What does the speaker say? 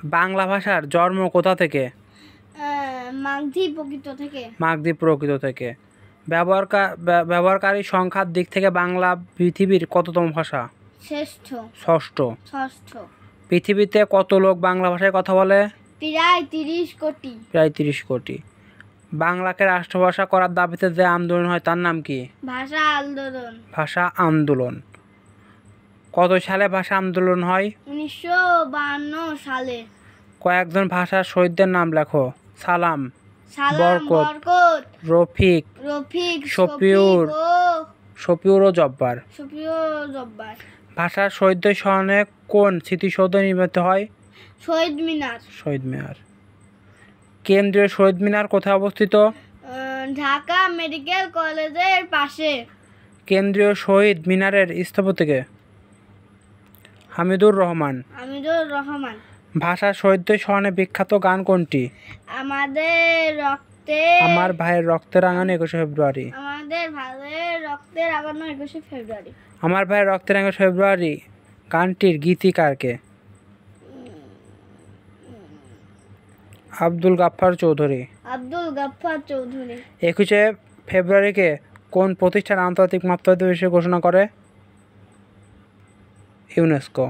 বাংলা ভাষার জন্ম কোথা থেকে? মাগধী প্রকৃত থেকে। ব্যবহারকারী সংখ্যার দিক থেকে বাংলা পৃথিবীর কততম ভাষা? ষষ্ঠ। পৃথিবীতে কত লোক বাংলা ভাষায় কথা বলে? প্রায় 30 কোটি। বাংলাকে রাষ্ট্রভাষা করার দাবিতে যে আন্দোলন হয় তার নাম কি? ভাষা আন্দোলন। কত সালে ভাষা আন্দোলন হয়? 1952 সালে। কয়েকজন ভাষার শহীদদের নাম লেখো। সালাম, বরকত, রফিক, শফিউর ও জব্বার। ভাষার শহীদদের স্মরণে কোন স্মৃতিসৌধ নির্মিত হয়? শহীদ মিনার। কেন্দ্রীয় শহীদ মিনার কোথায় অবস্থিত? ঢাকা মেডিকেল কলেজের পাশে। কেন্দ্রীয় শহীদ মিনারের স্থপতি কে? হামিদুর রহমান। ভাষার শহীদদের স্মরণে বিখ্যাত গান কোনটি? আমার ভাইয়ের রক্তে রাঙানো 21শে ফেব্রুয়ারি। আমার ভাইয়ের রক্তে রাঙানো ফেব্রুয়ারি গানটির গীতিকার কে? আব্দুল গাফফার চৌধুরী। 21শে ফেব্রুয়ারিকে কোন প্রতিষ্ঠান আন্তর্জাতিক মাতৃভাষা দিবস ঘোষণা করে? ইউনেস্কো।